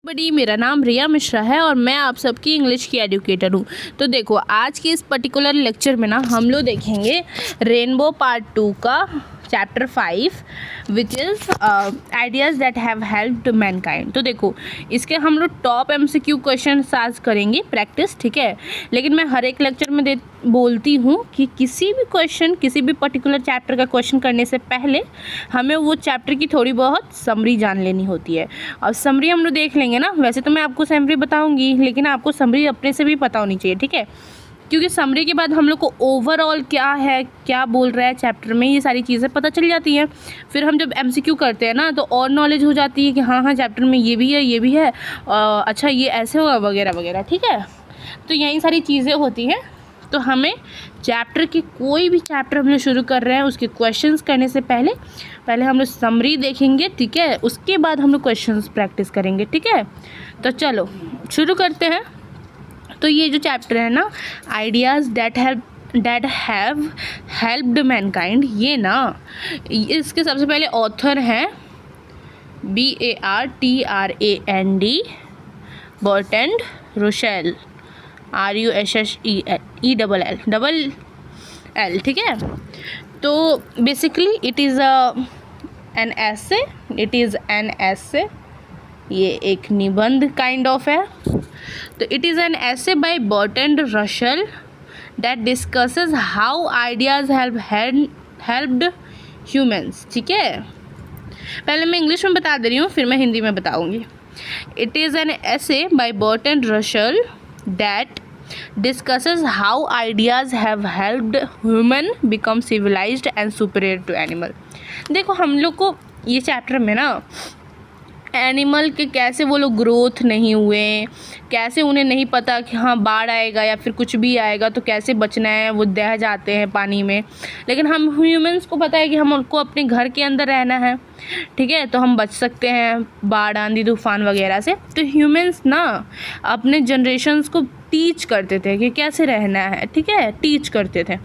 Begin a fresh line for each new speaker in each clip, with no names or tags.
बड़ी मेरा नाम रिया मिश्रा है और मैं आप सबकी इंग्लिश की एजुकेटर हूँ। तो देखो आज के इस पर्टिकुलर लेक्चर में ना हम लोग देखेंगे रेनबो पार्ट 2 का chapter 5 which is ideas that have helped Mankind. तो देखो इसके हम लोग टॉप MCQ क्वेश्चन आज करेंगे प्रैक्टिस, ठीक है। लेकिन मैं हर एक लेक्चर में बोलती हूँ कि किसी भी क्वेश्चन किसी भी पर्टिकुलर चैप्टर का क्वेश्चन करने से पहले हमें वो चैप्टर की थोड़ी बहुत समरी जान लेनी होती है। और समरी हम लोग देख लेंगे ना, वैसे तो मैं आपको समरी बताऊँगी लेकिन आपको समरी अपने से भी पता होनी चाहिए, ठीक है। क्योंकि समरी के बाद हम लोग को ओवरऑल क्या है, क्या बोल रहा है चैप्टर में, ये सारी चीज़ें पता चल जाती हैं। फिर हम जब MCQ करते हैं ना तो और नॉलेज हो जाती है कि हाँ चैप्टर में ये भी है, ये भी है, अच्छा ये ऐसे होगा वगैरह वगैरह, ठीक है। तो यही सारी चीज़ें होती हैं। तो हमें चैप्टर की कोई भी चैप्टर हम लोग शुरू कर रहे हैं उसके क्वेश्चंस करने से पहले हम लोग समरी देखेंगे, ठीक है। उसके बाद हम लोग क्वेश्चंस प्रैक्टिस करेंगे, ठीक है। तो चलो शुरू करते हैं। तो ये जो चैप्टर है ना, ideas that have helped Mankind, ये ना इसके सबसे पहले ऑथर हैं BARTRAND बर्ट्रैंड रसेल, RUSSELL, ठीक है। तो बेसिकली इट इज़ एन ऐसे, ये एक निबंध काइंड ऑफ है। तो it is an essay by Bertrand Russell that discusses how ideas helped humans, ठीक है। पहले मैं इंग्लिश में बता दे रही हूँ, फिर मैं हिंदी में बताऊँगी। It is an essay by Bertrand Russell that discusses how ideas have helped human become civilized and superior to animal। देखो हम लोग को ये चैप्टर में ना एनिमल के कैसे वो लोग ग्रोथ नहीं हुए, कैसे उन्हें नहीं पता कि हाँ बाढ़ आएगा या फिर कुछ भी आएगा तो कैसे बचना है, वो दह जाते हैं पानी में। लेकिन हम ह्यूमंस को पता है कि हमको अपने घर के अंदर रहना है, ठीक है, तो हम बच सकते हैं बाढ़ आंधी तूफान वगैरह से। तो ह्यूमंस ना अपने जनरेशन्स को टीच करते थे कि कैसे रहना है, ठीक है, टीच करते थे।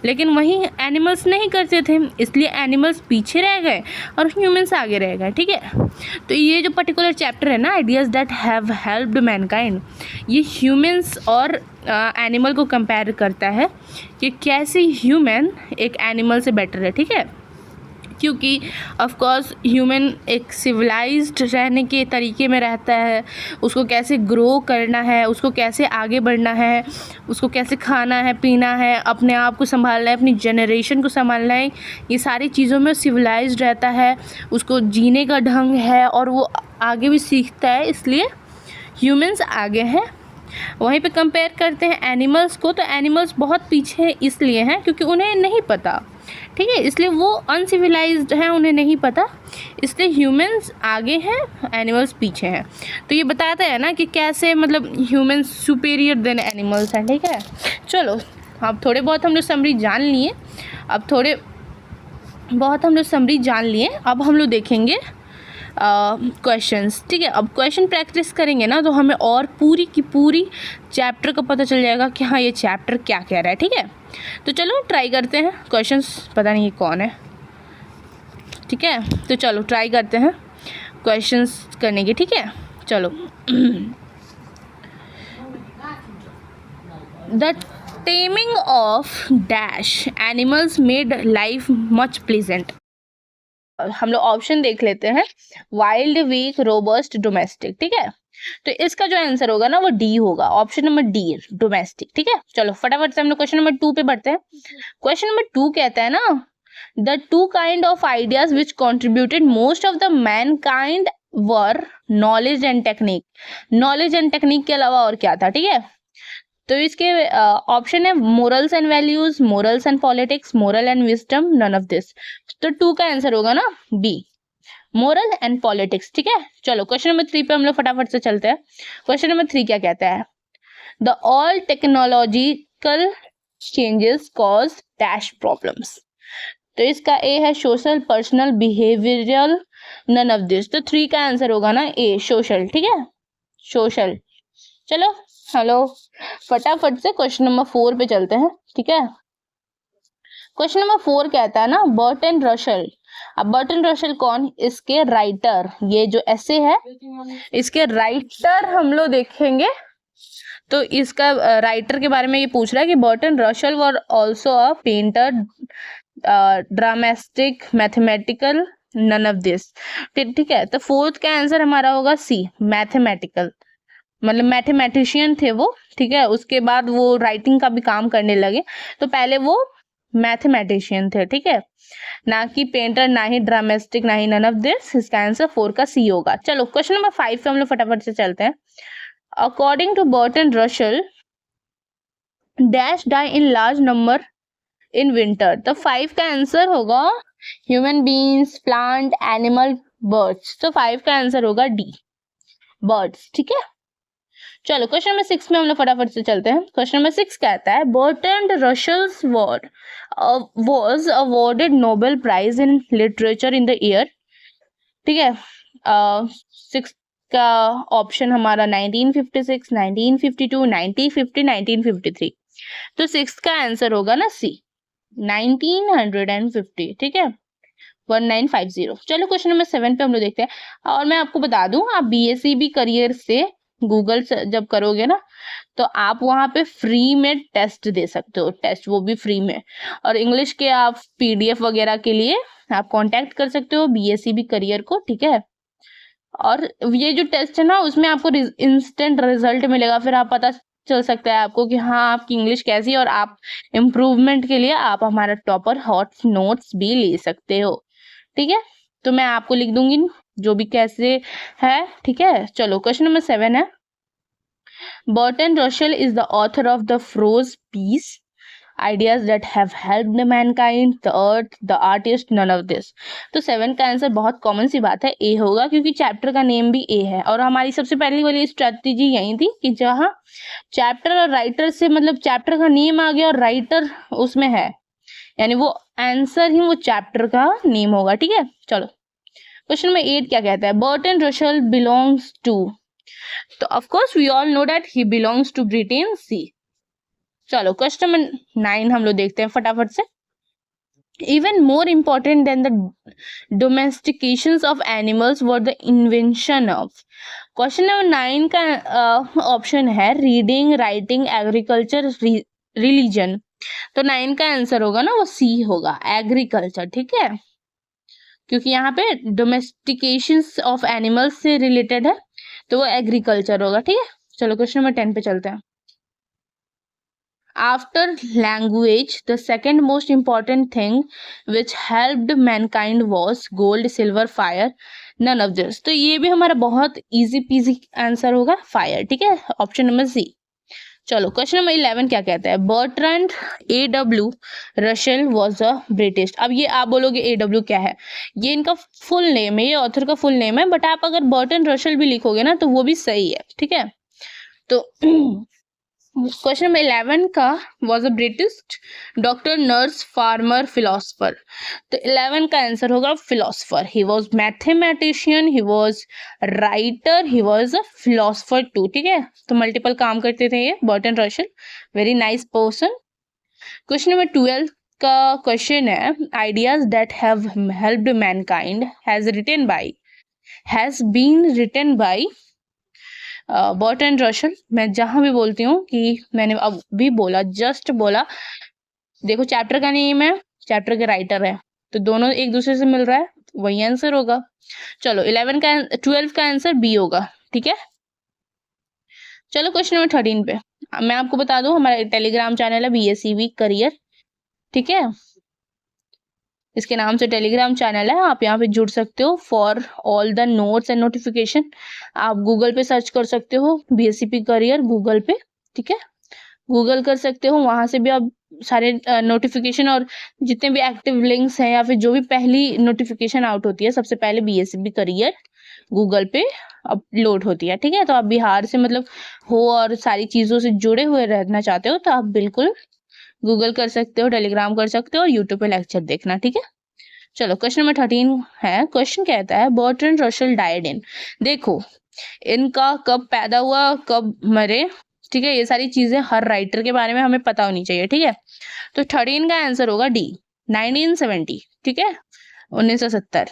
लेकिन वहीं एनिमल्स नहीं करते थे, इसलिए एनिमल्स पीछे रह गए और ह्यूमंस आगे रह गए, ठीक है। तो ये जो पर्टिकुलर चैप्टर है ना, ideas that have helped Mankind, ये ह्यूमंस और एनिमल को कंपेयर करता है कि कैसे ह्यूमन एक एनिमल से बेटर है, ठीक है। क्योंकि ऑफ कोर्स ह्यूमन एक सिविलाइज्ड रहने के तरीके में रहता है, उसको कैसे ग्रो करना है, उसको कैसे आगे बढ़ना है, उसको कैसे खाना है पीना है, अपने आप को संभालना है, अपनी जनरेशन को संभालना है, ये सारी चीज़ों में सिविलाइज्ड रहता है, उसको जीने का ढंग है और वो आगे भी सीखता है, इसलिए ह्यूमंस आगे हैं। वहीं पे कंपेयर करते हैं एनिमल्स को, तो एनिमल्स बहुत पीछे इसलिए हैं क्योंकि उन्हें नहीं पता, ठीक है, इसलिए वो अनसिविलाइज्ड हैं, उन्हें नहीं पता, इसलिए ह्यूमंस आगे हैं, एनिमल्स पीछे हैं। तो ये बताता है ना कि कैसे मतलब ह्यूमंस सुपीरियर देन एनिमल्स हैं, ठीक है। चलो अब थोड़े बहुत हम लोग समरी जान लिए, अब हम लोग देखेंगे क्वेश्चंस, ठीक है। अब क्वेश्चन प्रैक्टिस करेंगे ना तो हमें और पूरी की पूरी चैप्टर का पता चल जाएगा कि हाँ ये चैप्टर क्या कह रहा है, ठीक है। तो चलो ट्राई करते हैं क्वेश्चंस, पता नहीं ये कौन है, ठीक है। तो चलो ट्राई करते हैं क्वेश्चंस करने की, ठीक है। चलो the taming of dash animals made life much pleasant. हम लोग ऑप्शन देख लेते हैं, वाइल्ड, वीक, रोबस्ट, डोमेस्टिक, ठीक है। तो इसका जो आंसर होगा ना वो डी होगा, ऑप्शन नंबर डी, डोमेस्टिक, ठीक है। चलो फटाफट से हम लोग क्वेश्चन नंबर 2 पे बढ़ते हैं। क्वेश्चन नंबर 2 कहता है ना, the two kind of ideas which contributed most of the Mankind were knowledge and technique. Knowledge and technique के अलावा और क्या था, ठीक है। तो इसके ऑप्शन है morals and values, morals and politics, moral and wisdom, none of this. तो 2 का आंसर होगा ना बी, मोरल एंड पॉलिटिक्स, ठीक है। चलो क्वेश्चन नंबर 3 पे हम लोग फटाफट से चलते हैं। क्वेश्चन नंबर 3 क्या कहता है, the all technological changes cause dash problems. तो इसका ए है social, personal, behavioural, none of this. तो 3 का आंसर होगा ना ए, सोशल, ठीक है, सोशल। चलो हेलो फटाफट से क्वेश्चन नंबर 4 पे चलते हैं, ठीक है। क्वेश्चन नंबर 4 कहता है ना, बर्ट्रैंड रसेल अब बर्टन रशल कौन, इसके राइटर, ये जो ऐसे है इसके राइटर हम लोग देखेंगे तो इसका राइटर के बारे में ये पूछ रहा है कि Bertrand Russell were also a painter, dramatist, mathematical, none of this. ठीक है, तो फोर्थ का आंसर हमारा होगा सी, मैथमेटिकल, मतलब मैथमेटिशियन थे वो, ठीक है, उसके बाद वो राइटिंग का भी काम करने लगे, तो पहले वो मैथमेटिशियन थे, ठीक है, ना कि पेंटर, ना ही ड्रामेस्टिक, ना ही नन ऑफ दिस। इसका आंसर 4 का सी होगा। चलो क्वेश्चन नंबर 5 पे हम लोग फटाफट से चलते हैं। According to Bertrand Russell, dash die in large number in winter. तो 5 का आंसर होगा human beings, plant, animal, birds. तो 5 का आंसर होगा डी, बर्ड्स, ठीक है। चलो क्वेश्चन नंबर 6 में हम लोग फटाफट से चलते हैं। क्वेश्चन नंबर 6 कहता है Burton रशल्स was awarded Nobel Prize in Literature in the year, ठीक है। 6 का ऑप्शन हमारा 1956, 1952, 1950, 1953। तो 6 का आंसर होगा ना सी, 1950, ठीक है, 1950। चलो क्वेश्चन नंबर 7 पे हम लोग देखते हैं। और मैं आपको बता दूं, आप बीएससी भी करियर से गूगल से जब करोगे ना तो आप वहां पे फ्री में टेस्ट दे सकते हो, टेस्ट वो भी फ्री में। और इंग्लिश के आप पीडीएफ वगैरह के लिए आप कांटेक्ट कर सकते हो बीएससी भी करियर को, ठीक है। और ये जो टेस्ट है ना उसमें आपको इंस्टेंट रिजल्ट मिलेगा, फिर आप पता चल सकता है आपको कि हाँ आपकी इंग्लिश कैसी है, और आप इम्प्रूवमेंट के लिए आप हमारा टॉपर हॉट नोट्स भी ले सकते हो, ठीक है। तो मैं आपको लिख दूंगी जो भी कैसे है, ठीक है। चलो क्वेश्चन नंबर 7 है Bertrand Russell is the author of the froze piece, ideas that have helped mankind, the earth, the artist, none of this। तो 7 का आंसर बहुत कॉमन सी बात है ए होगा, क्योंकि चैप्टर का नेम भी ए है। और हमारी सबसे पहली वाली स्ट्रेटजी यही थी कि जहाँ चैप्टर और राइटर से मतलब चैप्टर का नेम आ गया और राइटर उसमें है, यानी वो आंसर ही वो चैप्टर का नेम होगा, ठीक है। चलो क्वेश्चन नंबर 8 क्या कहता है बर्टन रशल बिलोंग्स टू। तो of course we all know that he belongs to Britain, see. चलो क्वेश्चन नंबर 9 हम लोग देखते हैं फटाफट से। Even more important than the domestications of animals were the invention of. Question number 9 का option है रीडिंग, राइटिंग, एग्रीकल्चर, रिलीजन। तो 9 का आंसर होगा ना वो सी होगा, एग्रीकल्चर, ठीक है, क्योंकि यहाँ पे डोमेस्टिकेशंस ऑफ एनिमल्स से रिलेटेड है तो वो एग्रीकल्चर होगा, ठीक है। चलो क्वेश्चन नंबर 10 पे चलते हैं। After language, the second most important thing which helped mankind was gold, silver, fire, none of this। तो ये भी हमारा बहुत इजी पीजी आंसर होगा, फायर, ठीक है, ऑप्शन नंबर सी। चलो क्वेश्चन नंबर 11 क्या कहता है Bertrand A.W. रशल was a British. अब ये आप बोलोगे A.W. क्या है, ये इनका फुल नेम है, ये ऑथर का फुल नेम है, बट आप अगर बर्टन रशल भी लिखोगे ना तो वो भी सही है, ठीक है। तो क्वेश्चन नंबर 11 का was a British doctor, nurse, farmer, philosopher. तो 11 का आंसर होगा philosopher. He was mathematician, he was writer, he was a philosopher too, ठीक है। तो मल्टीपल काम करते थे ये Bertrand Russell, very nice person. Question number 12 का क्वेश्चन है ideas that have helped mankind has been written by Bertrand Russell. मैं जहां भी बोलती हूँ कि मैंने अब भी बोला, जस्ट बोला, देखो चैप्टर का नेम है, चैप्टर के राइटर है, तो दोनों एक दूसरे से मिल रहा है, वही आंसर होगा। चलो 12 का आंसर बी होगा, ठीक है। चलो क्वेश्चन नंबर 13 पे मैं आपको बता दूं हमारा टेलीग्राम चैनल है BSCB करियर, ठीक है, इसके नाम से टेलीग्राम चैनल है, आप यहाँ पे जुड़ सकते हो for all the notes and notification. आप गूगल पे सर्च कर सकते हो BSCB करियर गूगल पे, ठीक है, गूगल कर सकते हो, वहां से भी आप सारे नोटिफिकेशन और जितने भी एक्टिव लिंक्स हैं या फिर जो भी पहली नोटिफिकेशन आउट होती है सबसे पहले BSCB करियर गूगल पे अपलोड होती है, ठीक है। तो आप बिहार से मतलब हो और सारी चीजों से जुड़े हुए रहना चाहते हो तो आप बिल्कुल गूगल कर सकते हो, टेलीग्राम कर सकते हो और यूट्यूब पे लेक्चर देखना, ठीक है। चलो क्वेश्चन नंबर 13 है, क्वेश्चन कहता है बर्टन रशल डाइड इन। देखो इनका कब पैदा हुआ, कब मरे, ठीक है, ये सारी चीजें हर राइटर के बारे में हमें पता होनी चाहिए, ठीक है। तो 13 का आंसर होगा डी, 1970, ठीक है। 1970।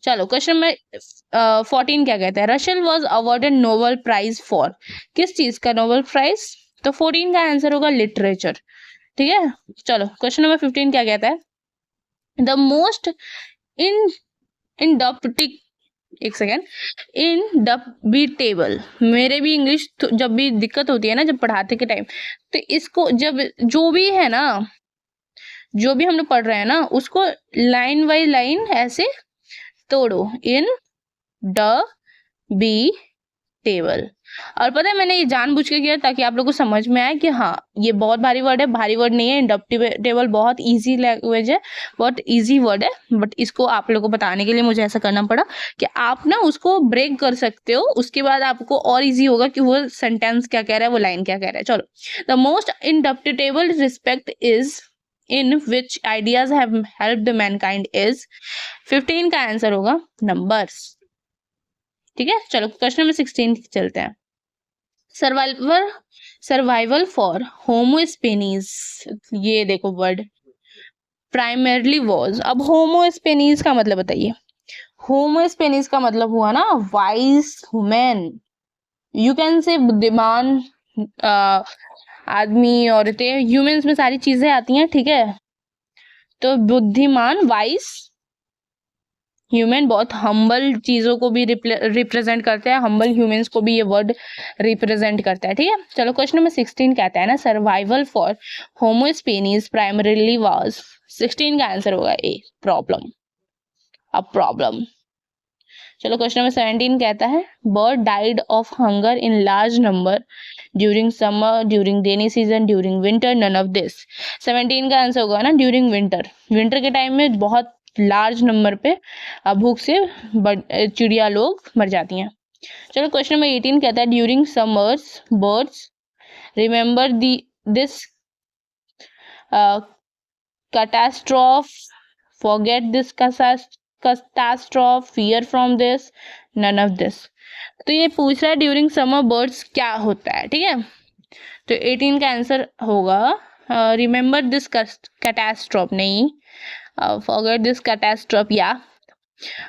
चलो क्वेश्चन नंबर 14 क्या कहता है, Russell was awarded Nobel prize for, किस चीज का नोबेल प्राइज, तो 14 का आंसर होगा लिटरेचर, ठीक है। चलो क्वेश्चन नंबर 15 क्या कहता है, द मोस्ट इन इंडप्टिक, एक सेकेंड, इनडबिटेबल, मेरे भी इंग्लिश जब भी दिक्कत होती है ना जब पढ़ाते के टाइम, तो इसको जब जो भी है ना, जो भी हम लोग पढ़ रहे हैं ना उसको लाइन बाई लाइन ऐसे तोड़ो, इन ड बी टेबल। और पता है मैंने ये जानबूझ के किया ताकि आप लोग को समझ में आए कि हाँ ये बहुत भारी वर्ड है, भारी वर्ड नहीं है, इंडक्टिव बहुत इजी लैंग्वेज है, बहुत इजी वर्ड है, बट इसको आप लोग को बताने के लिए मुझे ऐसा करना पड़ा कि आप ना उसको ब्रेक कर सकते हो, उसके बाद आपको और इजी होगा कि वो सेंटेंस क्या कह रहा है, वो लाइन क्या कह रहा है। चलो, the most indictable respect is in which ideas have helped mankind is, 15 का आंसर होगा नंबर्स, ठीक है। चलो क्वेश्चन नंबर 16 चलते हैं, सर्वाइवल फॉर होमोस्पेनीज, ये देखो वर्ड प्राइमरली वॉज, अब होमोस्पेनीज का मतलब बताइए, होमोस्पेनीज का मतलब हुआ ना wise women, you can say बुद्धिमान आदमी, औरतें, ह्यूमंस में सारी चीजें आती हैं, ठीक है। तो बुद्धिमान वाइज ह्यूमन बहुत हम्बल चीजों को भी रिप्रेजेंट करते हैं, हम्बल ह्यूमंस को भी ये वर्ड रिप्रेजेंट करता है, ठीक है। चलो क्वेश्चन नंबर 16 कहता है ना, survival for homo sapiens primarily was, 16 का आंसर होगा ए, प्रॉब्लम, अ प्रॉब्लम। चलो क्वेश्चन नंबर 17 कहता है, bird died of hunger in large number during summer, during rainy season, during winter, none of this. 17 का answer होगा ना ड्यूरिंग विंटर, विंटर के time में बहुत लार्ज नंबर पे भूख से चिड़िया लोग मर जाती हैं। चलो क्वेश्चन नंबर 18 कहता है, during summers birds remember this catastrophe, forget this catastrophe, fear from this, none of this. तो ये पूछ रहा है ड्यूरिंग समर बर्ड्स क्या होता है, ठीक है। तो 18 का आंसर होगा रिमेंबर दिस कैटास्ट्रॉफ, नहीं, फॉरगेट दिस कैटास्ट्रॉफ, या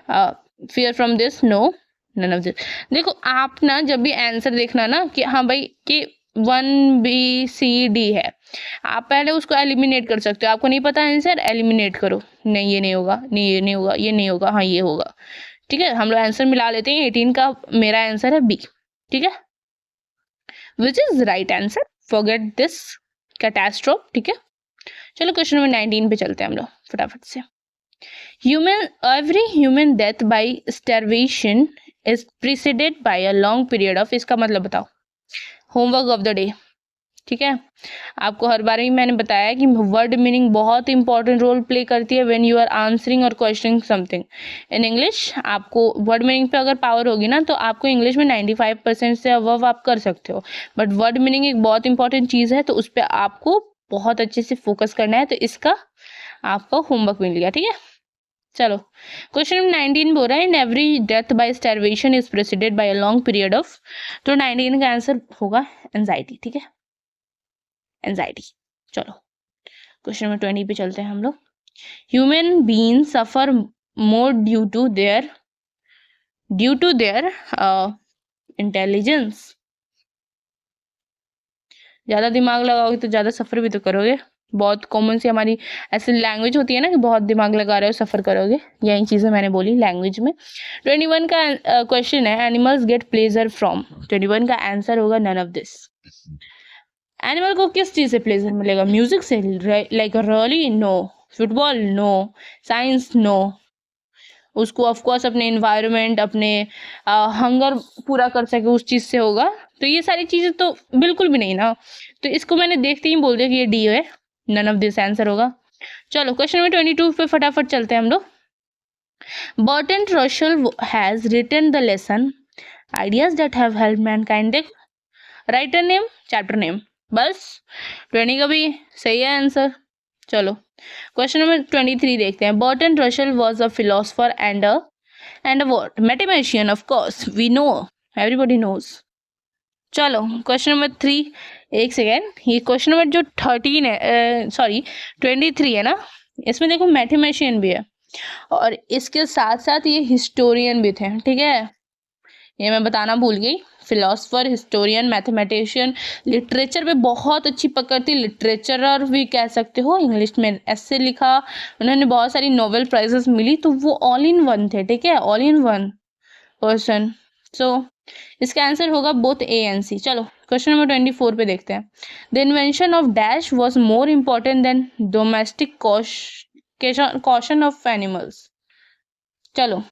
fear from this, no, none of this. देखो आप ना जब भी आंसर देखना ना कि हाँ भाई कि 1 B C D है, आप पहले उसको एलिमिनेट कर सकते हो, आपको नहीं पता आंसर, एलिमिनेट करो, नहीं ये नहीं होगा, नहीं ये नहीं होगा, ये नहीं होगा, हाँ ये होगा, ठीक है। हम लोग आंसर मिला लेते हैं, 18 का मेरा आंसर है बी, ठीक है, which is right answer, forget this catastrophe, ठीक है। चलो क्वेश्चन नंबर 19 पे चलते हैं हम लोग फटाफट से, every human death by starvation is preceded by a long period of, इसका मतलब बताओ, होमवर्क ऑफ द डे, ठीक है। आपको हर बार ही मैंने बताया कि वर्ड मीनिंग बहुत इंपॉर्टेंट रोल प्ले करती है व्हेन यू आर आंसरिंग और क्वेश्चनिंग समथिंग इन इंग्लिश। आपको वर्ड मीनिंग पे अगर पावर होगी ना तो आपको इंग्लिश में 95% से अबव आप कर सकते हो, बट वर्ड मीनिंग एक बहुत इंपॉर्टेंट चीज़ है, तो उस पर आपको बहुत अच्छे से फोकस करना है, तो इसका आपको होमवर्क मिल गया, ठीक है। चलो क्वेश्चन नंबर 19 बोल रहा है, in every death by starvation is preceded by a long period of, तो 19 का आंसर होगा एंजाइटी, ठीक है, एंजाइटी। चलो क्वेश्चन नंबर 20 पे चलते हैं हम लोग, human being suffer more due to their intelligence, ज़्यादा दिमाग लगाओगे तो ज़्यादा सफ़र भी तो करोगे, बहुत कॉमन सी हमारी ऐसी लैंग्वेज होती है ना कि बहुत दिमाग लगा रहे हो सफ़र करोगे, यही चीज़ें मैंने बोली लैंग्वेज में। 21 का क्वेश्चन है, एनिमल्स गेट प्लेजर फ्रॉम, 21 का आंसर होगा नन ऑफ दिस। एनिमल को किस चीज़ से प्लेजर मिलेगा, म्यूजिक से, like really no, football no, science no, उसको ऑफकोर्स अपने इन्वायरमेंट, अपने हंगर पूरा कर सके उस चीज़ से होगा, तो ये सारी चीज़ें तो बिल्कुल भी नहीं ना, तो इसको मैंने देखते ही बोल दिया कि ये डी है, नन ऑफ दिस आंसर होगा। चलो क्वेश्चन नंबर 22 पे फटाफट चलते हैं हम लोग, Bertrand Russell has written the lesson ideas that have help mankind, देख राइटर नेम, चैप्टर नेम, बस 20 का भी सही है आंसर। चलो क्वेश्चन नंबर 23 देखते हैं, Bertrand Russell was a philosopher and what, mathematician, of course we know, everybody knows. चलो क्वेश्चन नंबर 3, एक सेकेंड, ये क्वेश्चन नंबर जो 13 है, सॉरी 23 है ना, इसमें देखो मैथमेटिशियन भी है, और इसके साथ साथ ये हिस्टोरियन भी थे, ठीक है, ये मैं बताना भूल गई। फिलोसफर, हिस्टोरियन, मैथमेटिशियन, लिटरेचर पे बहुत अच्छी पकड़ थी, लिटरेचरर भी कह सकते हो, इंग्लिश में ऐसे लिखा, उन्होंने बहुत सारी नोबेल प्राइजेस मिली, तो वो ऑल इन वन थे, ठीक है, ऑल इन वन पर्सन। सो इसका आंसर होगा बोथ ए एंड सी। चलो क्वेश्चन नंबर 24 पे देखते हैं। The invention of dash was more important then domestic caution of animals. चलो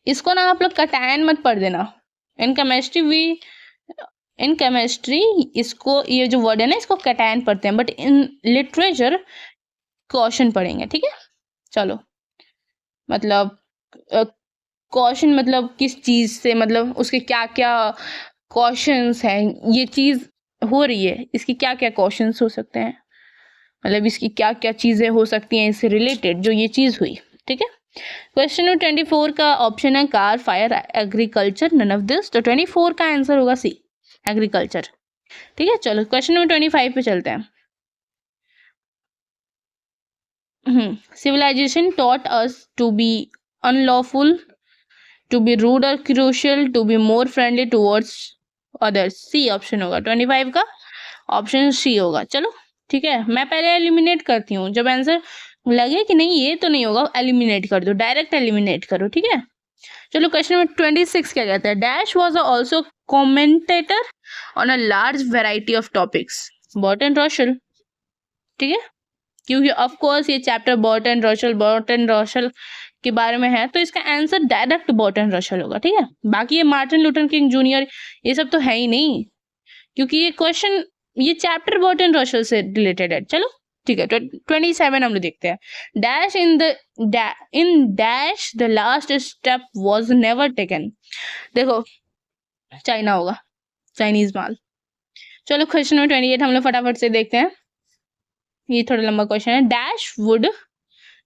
इसको ना आप लोग कटायन मत पढ़ देना। इन केमिस्ट्री इसको, ये जो वर्ड है ना, इसको कटायन पढ़ते हैं, बट इन लिटरेचर कॉशन पढ़ेंगे, ठीक है। चलो मतलब कॉशन मतलब किस चीज से, मतलब उसके क्या क्या कॉशंस हैं, ये चीज हो रही है, इसकी क्या क्या कॉशंस हो सकते हैं, मतलब इसकी क्या क्या चीजें हो सकती हैं इससे रिलेटेड जो ये चीज हुई, ठीक है। क्वेश्चन नंबर 24 का ऑप्शन है car, fire, agriculture, none of this. तो 24 का आंसर होगा सी, एग्रीकल्चर, ठीक है। चलो क्वेश्चन नंबर 25 पे चलते हैं। Civilization taught us to be unlawful, to be rude और crucial, to be more friendly towards others. C option होगा 25 का, ऑप्शन सी होगा। चलो ठीक है, मैं पहले एलिमिनेट करती हूँ, जब आंसर लगे कि नहीं ये तो नहीं होगा, एलिमिनेट कर दो, डायरेक्ट एलिमिनेट करो, ठीक है। चलो क्वेश्चन नंबर 26 क्या कहता है। Dash was also commentator on a large variety of topics. Burton रशल, ठीक है, क्योंकि ऑफ कोर्स ये चैप्टर बर्टन रशल के बारे में है, तो इसका आंसर डायरेक्ट बर्टन रशल होगा, ठीक है। बाकी ये मार्टिन लूथर किंग जूनियर ये सब तो है ही नहीं, क्योंकि ये क्वेश्चन, ये चैप्टर बर्टन रशल से रिलेटेड है। चलो ठीक है, 27 हम लोग देखते हैं। Dash in dash the last step was never taken. देखो चाइना होगा, चाइनीज माल। चलो क्वेश्चन नंबर 28 हम लोग फटाफट से देखते हैं, ये थोड़ा लंबा क्वेश्चन है। Dash would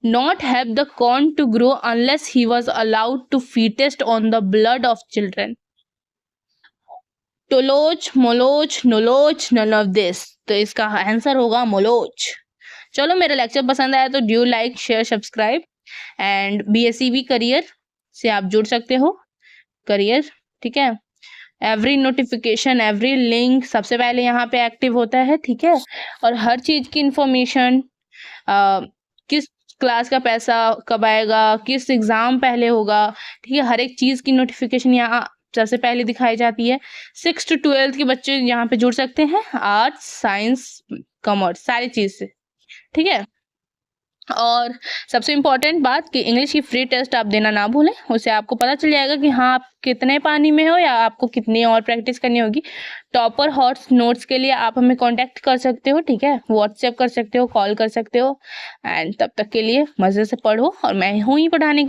not help the corn to grow unless he was allowed to feast on the blood of children. टोलोच, मोलोच, नोलोच, none of this। तो इसका आंसर होगा मोलोच। चलो मेरा लेक्चर पसंद आया तो due like, share, subscribe and BSEB career से आप जुड़ सकते हो, करियर, ठीक है। एवरी नोटिफिकेशन, एवरी लिंक सबसे पहले यहाँ पे एक्टिव होता है, ठीक है। और हर चीज की इंफॉर्मेशन, किस क्लास का पैसा कब आएगा, किस एग्जाम पहले होगा, ठीक है, हर एक चीज की नोटिफिकेशन यहाँ सबसे पहले दिखाई जाती है। 6 to 12 के बच्चे यहाँ पे जुड़ सकते हैं, आर्ट्स, साइंस, कॉमर्स, सारी चीज से, ठीक है। और सबसे इम्पोर्टेंट बात कि इंग्लिश की फ्री टेस्ट आप देना ना भूलें, उससे आपको पता चल जाएगा कि हाँ आप कितने पानी में हो या आपको कितनी और प्रैक्टिस करनी होगी। टॉपर हॉट्स नोट्स के लिए आप हमें कांटेक्ट कर सकते हो, ठीक है, व्हाट्सएप कर सकते हो, कॉल कर सकते हो। एंड तब तक के लिए मज़े से पढ़ो, और मैं हूँ ही पढ़ाने के